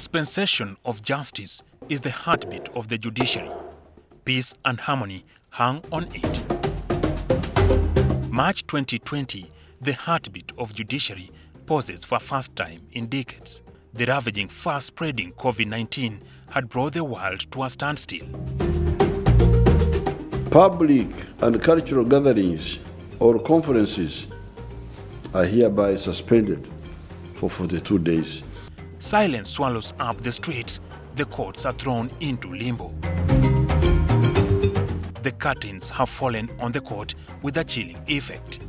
Dispensation of justice is the heartbeat of the judiciary. Peace and harmony hang on it. March 2020, the heartbeat of judiciary pauses for first time in decades. The ravaging, fast-spreading COVID-19 had brought the world to a standstill. Public and cultural gatherings or conferences are hereby suspended for 42 days. Silence swallows up the streets. The courts are thrown into limbo. The curtains have fallen on the court with a chilling effect.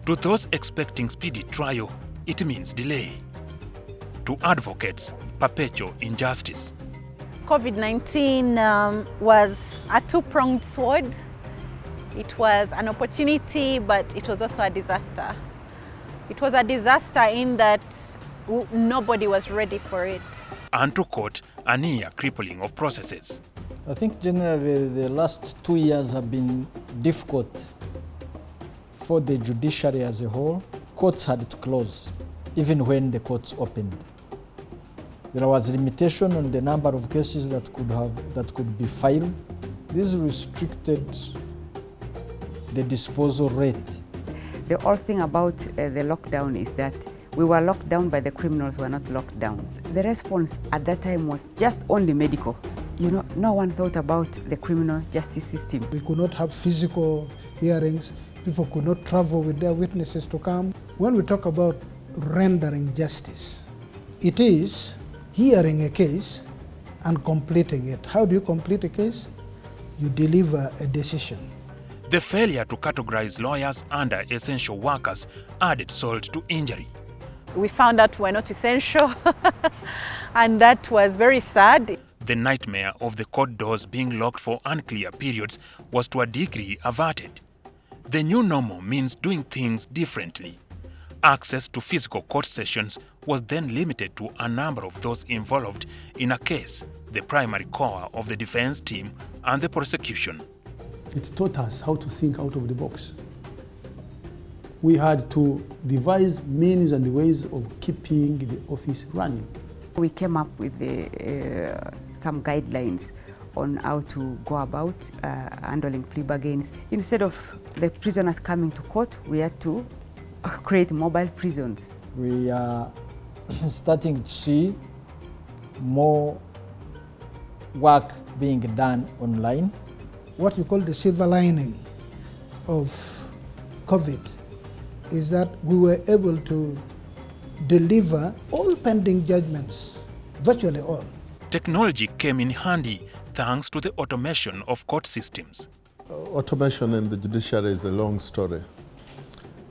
To those expecting speedy trial, it means delay. To advocates, perpetual injustice. COVID-19 was a two-pronged sword. It was an opportunity, but it was also a disaster. It was a disaster in that nobody was ready for it. And to court, a near crippling of processes. I think generally the last 2 years have been difficult for the judiciary as a whole. Courts had to close, even when the courts opened. There was a limitation on the number of cases that could be filed. This restricted the disposal rate. The odd thing about the lockdown is that we were locked down, but the criminals were not locked down. The response at that time was just only medical. You know, no one thought about the criminal justice system. We could not have physical hearings. People could not travel with their witnesses to come. When we talk about rendering justice, it is hearing a case and completing it. How do you complete a case? You deliver a decision. The failure to categorize lawyers under essential workers added salt to injury. We found out we're not essential, and that was very sad. The nightmare of the court doors being locked for unclear periods was to a degree averted. The new normal means doing things differently. Access to physical court sessions was then limited to a number of those involved in a case, the primary core of the defense team and the prosecution. It taught us how to think out of the box. We had to devise means and ways of keeping the office running. We came up with some guidelines on how to go about handling plea bargains. Instead of the prisoners coming to court, we had to create mobile prisons. We are starting to see more work being done online. What you call the silver lining of COVID is that we were able to deliver all pending judgments, virtually all. Technology came in handy thanks to the automation of court systems. Automation in the judiciary is a long story.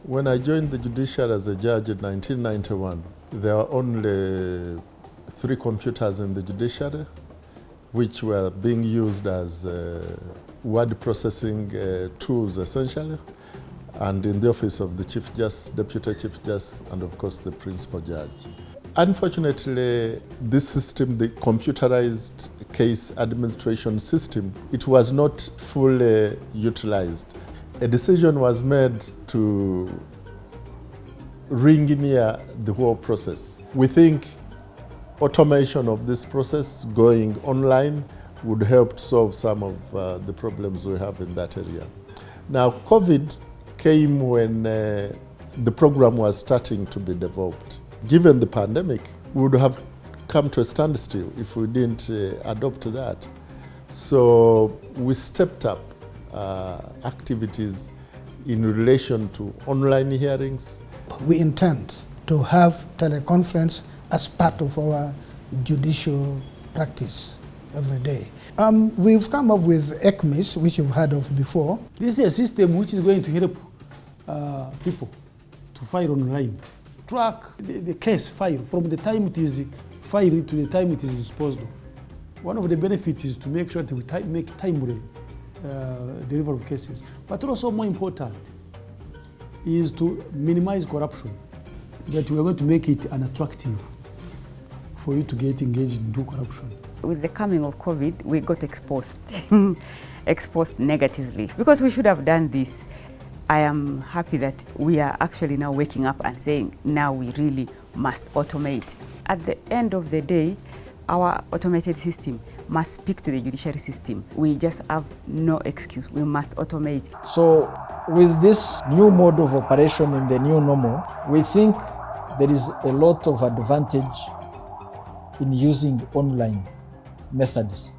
When I joined the judiciary as a judge in 1991, there were only 3 computers in the judiciary, which were being used as word processing tools essentially, and in the office of the Chief Justice, Deputy Chief Justice, and of course the Principal Judge. Unfortunately, this system, the computerized case administration system, it was not fully utilized. A decision was made to re-engineer the whole process. We think automation of this process going online would help to solve some of the problems we have in that area. Now, COVID came when the program was starting to be developed. Given the pandemic, we would have come to a standstill if we didn't adopt that. So we stepped up activities in relation to online hearings. We intend to have teleconference as part of our judicial practice every day. We've come up with ECMIS, which you've heard of before. This is a system which is going to help people to file online. Track the case file from the time it is filed to the time it is disposed of. One of the benefits is to make sure that we make timely delivery of cases. But also more important is to minimize corruption, that we are going to make it unattractive for you to get engaged in corruption. With the coming of COVID, we got exposed, exposed negatively, because we should have done this. I am happy that we are actually now waking up and saying, now we really must automate. At the end of the day, our automated system must speak to the judiciary system. We just have no excuse. We must automate. So with this new mode of operation in the new normal, we think there is a lot of advantage in using online methods.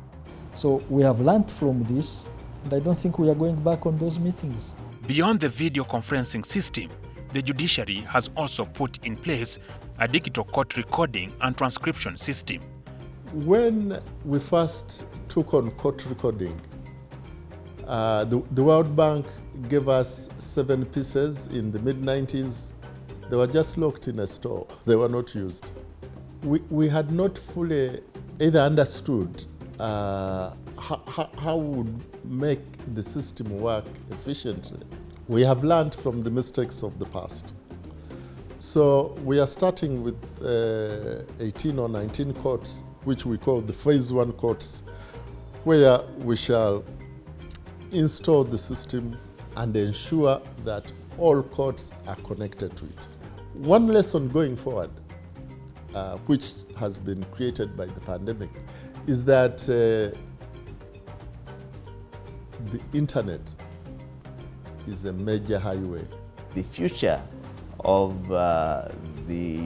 So we have learned from this, and I don't think we are going back on those meetings. Beyond the video conferencing system, the judiciary has also put in place a digital court recording and transcription system. When we first took on court recording, the World Bank gave us 7 pieces in the mid-90s. They were just locked in a store. They were not used. We had not fully either understood how would make the system work efficiently. We have learned from the mistakes of the past. So we are starting with 18 or 19 courts, which we call the phase 1 courts, where we shall install the system and ensure that all courts are connected to it. One lesson going forward, which has been created by the pandemic, is that the internet is a major highway. The future of the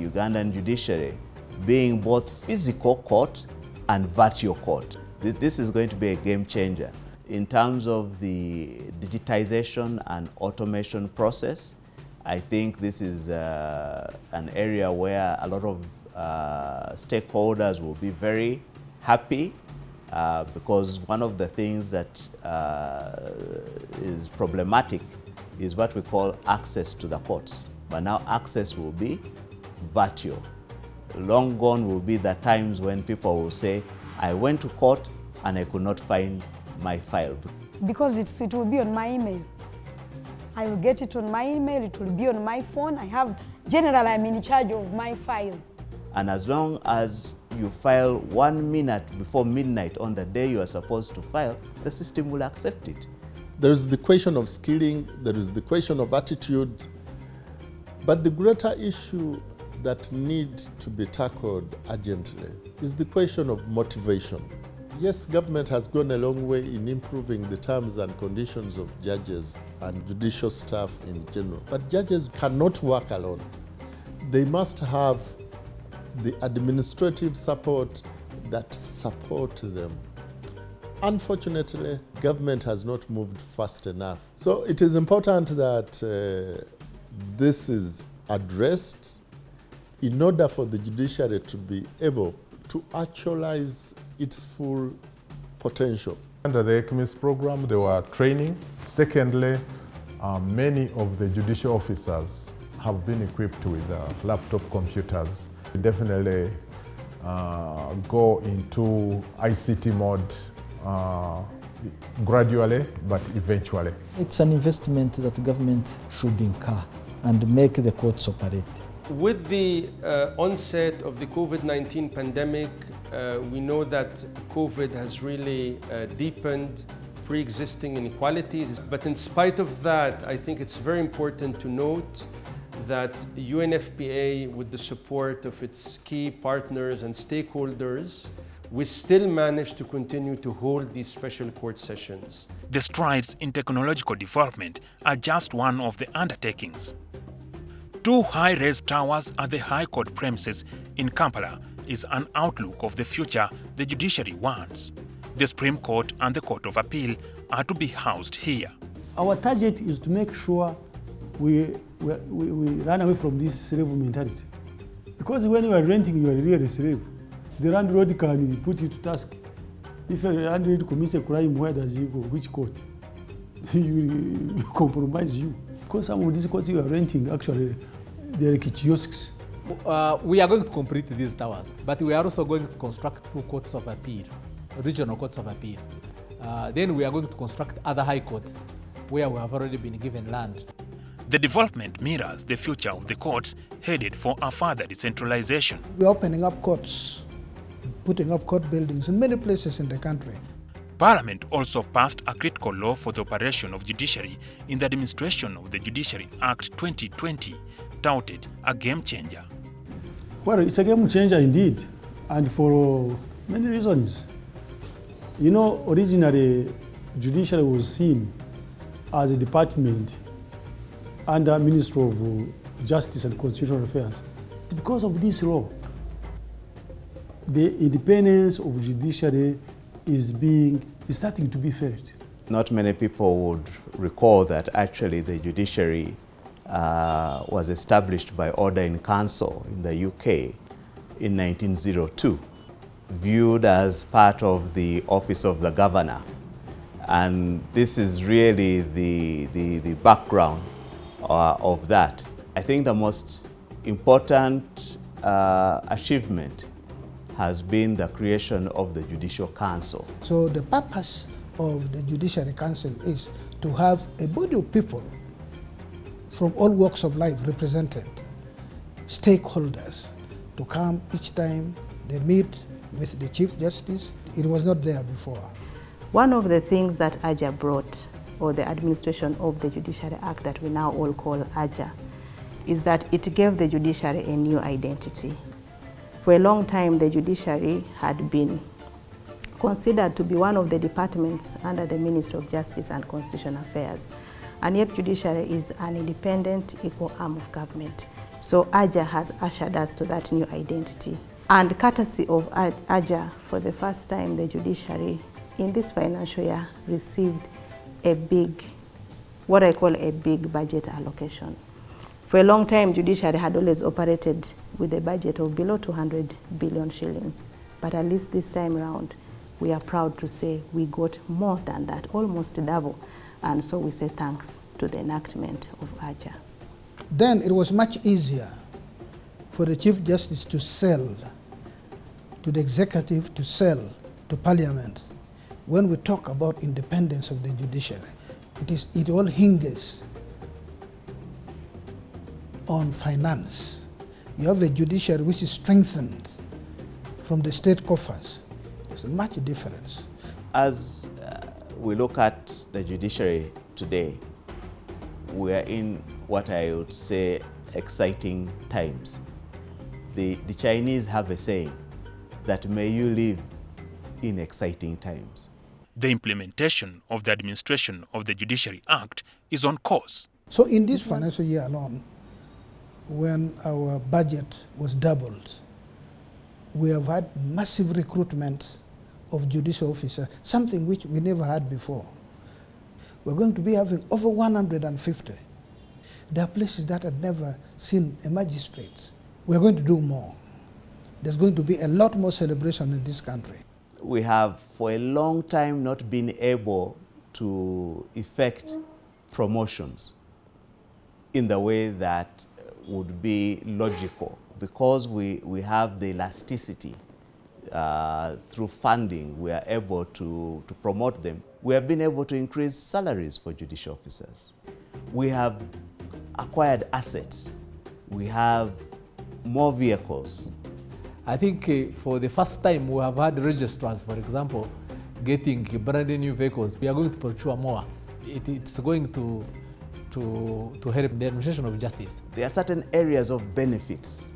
Ugandan Judiciary being both physical court and virtual court. This is going to be a game changer in terms of the digitization and automation process. I think this is an area where a lot of stakeholders will be very happy because one of the things that is problematic is what we call access to the courts. But now access will be virtual. Long gone will be the times when people will say, I went to court and I could not find my file. Because it will be on my email. I will get it on my email, it will be on my phone. Generally, I'm in charge of my file. And as long as you file 1 minute before midnight on the day you are supposed to file, the system will accept it. There is the question of skilling, there is the question of attitude, but the greater issue that needs to be tackled urgently is the question of motivation. Yes, government has gone a long way in improving the terms and conditions of judges and judicial staff in general, but judges cannot work alone. They must have the administrative support that support them. Unfortunately, government has not moved fast enough. So it is important that this is addressed in order for the judiciary to be able to actualize its full potential. Under the ECMIS program, they were training. Secondly, many of the judicial officers have been equipped with laptop computers. We definitely go into ICT mode gradually, but eventually. It's an investment that the government should incur and make the courts operate. With the onset of the COVID-19 pandemic, we know that COVID has really deepened pre-existing inequalities. But in spite of that, I think it's very important to note that UNFPA, with the support of its key partners and stakeholders, we still manage to continue to hold these special court sessions. The strides in technological development are just one of the undertakings. 2 high-rise towers at the High Court premises in Kampala is an outlook of the future the judiciary wants. The Supreme Court and the Court of Appeal are to be housed here. Our target is to make sure we run away from this slave mentality. Because when you are renting, you are really a slave. The landlord can put you to task. If a landlord commits a crime, where does he go? Which court? He will compromise you. Because some of these courts you are renting, actually, they are like kiosks. We are going to complete these towers, but we are also going to construct 2 courts of appeal, regional courts of appeal. Then we are going to construct other high courts where we have already been given land. The development mirrors the future of the courts headed for a further decentralization. We're opening up courts, putting up court buildings in many places in the country. Parliament also passed a critical law for the operation of judiciary in the administration of the Judiciary Act 2020, touted a game changer. Well, it's a game changer indeed. And for Many reasons. You know, originally, judiciary was seen as a department under Ministry of Justice and Constitutional Affairs. Because of this law, the independence of judiciary is starting to be felt. Not many people would recall that actually the judiciary was established by order in council in the UK in 1902, viewed as part of the office of the governor. And this is really the background of that. I think the most important achievement has been the creation of the Judicial Council. So the purpose of the Judiciary Council is to have a body of people from all walks of life represented, stakeholders, to come each time they meet with the Chief Justice. It was not there before. One of the things that AJA brought, or the administration of the Judiciary Act that we now all call AJA, is that it gave the judiciary a new identity. For a long time, the judiciary had been considered to be one of the departments under the Ministry of Justice and Constitutional Affairs. And yet judiciary is an independent, equal arm of government. So AJA has ushered us to that new identity. And courtesy of AJA, for the first time, the judiciary in this financial year received a big, what I call a big budget allocation. For a long time, judiciary had always operated with a budget of below 200 billion shillings. But at least this time around, we are proud to say we got more than that, almost double. And so we say thanks to the enactment of AJA. Then it was much easier for the Chief Justice to sell, to the executive to sell to Parliament. When we talk about independence of the judiciary, it all hinges on finance. You have a judiciary which is strengthened from the state coffers. There's much difference. As we look at the judiciary today, we are in what I would say exciting times. The Chinese have a saying that may you live in exciting times. The implementation of the administration of the Judiciary Act is on course. So in this financial year alone, when our budget was doubled, we have had massive recruitment of judicial officers, something which we never had before. We're going to be having over 150. There are places that had never seen a magistrate. We're going to do more. There's going to be a lot more celebration in this country. We have for a long time not been able to effect promotions in the way that would be logical, because we have the elasticity. Through funding, we are able to promote them. We have been able to increase salaries for judicial officers. We have acquired assets. We have more vehicles. I think for the first time we have had registrars, for example, getting brand new vehicles. We are going to procure more. It's going to help the administration of justice. There are certain areas of benefits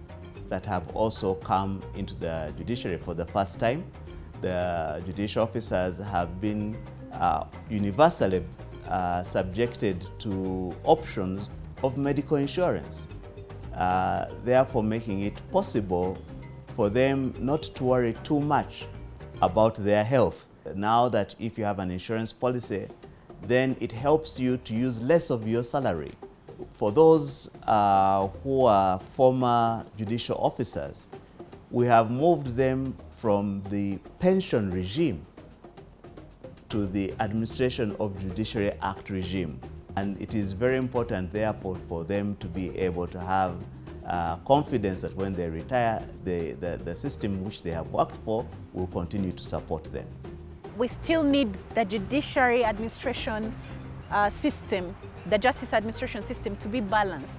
that have also come into the judiciary for the first time. The judicial officers have been universally subjected to options of medical insurance, therefore making it possible for them not to worry too much about their health. Now that if you have an insurance policy, then it helps you to use less of your salary. For those who are former judicial officers, we have moved them from the pension regime to the administration of Judiciary Act regime. And it is very important, therefore, for them to be able to have confidence that when they retire, the system which they have worked for will continue to support them. We still need the judiciary administration system, the justice administration system, to be balanced,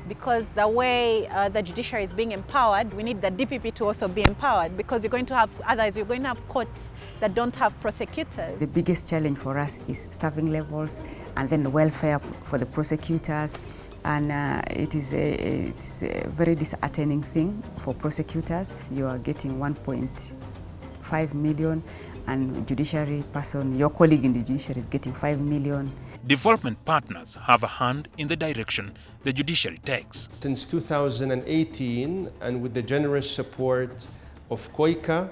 because the way the judiciary is being empowered, we need the DPP to also be empowered, because you're going to have, otherwise you're going to have courts that don't have prosecutors. The biggest challenge for us is staffing levels and then the welfare for the prosecutors. And it's a very disheartening thing for prosecutors. You are getting 1.5 5 million, and judiciary person, your colleague in the judiciary, is getting 5 million. Development partners have a hand in the direction the judiciary takes. Since 2018, and with the generous support of COICA,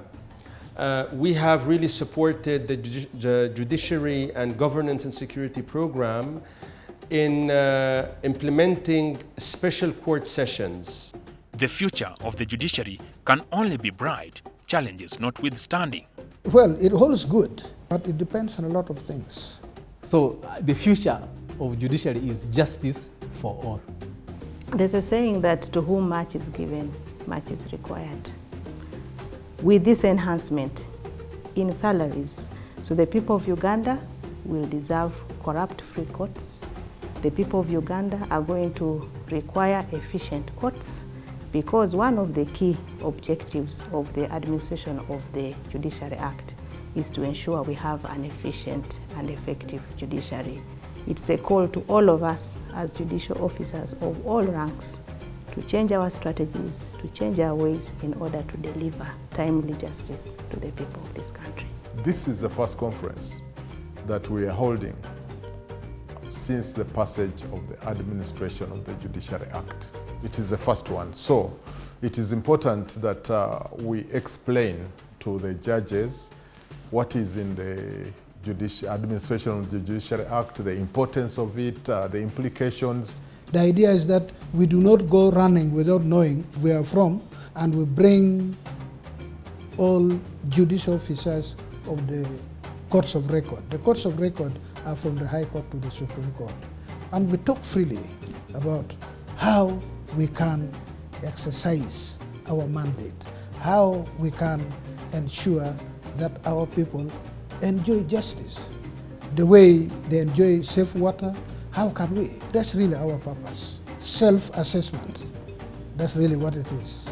we have really supported the Judiciary and Governance and Security Program in implementing special court sessions. The future of the judiciary can only be bright, challenges notwithstanding. Well, it holds good, but it depends on a lot of things. So the future of judiciary is justice for all. There's a saying that to whom much is given, much is required. With this enhancement in salaries, so the people of Uganda will deserve corrupt-free courts. The people of Uganda are going to require efficient courts, because one of the key objectives of the administration of the Judiciary Act is to ensure we have an efficient and effective judiciary. It's a call to all of us as judicial officers of all ranks to change our strategies, to change our ways in order to deliver timely justice to the people of this country. This is the first conference that we are holding since the passage of the administration of the Judiciary Act. It is the first one. So it is important that we explain to the judges what is in the administration of the Judiciary Act, the importance of it, the implications. The idea is that we do not go running without knowing where we are from, and we bring all judicial officers of the courts of record. The courts of record are from the High Court to the Supreme Court. And we talk freely about how we can exercise our mandate, how we can ensure that our people enjoy justice the way they enjoy safe water. How can we? That's really our purpose. Self-assessment. That's really what it is.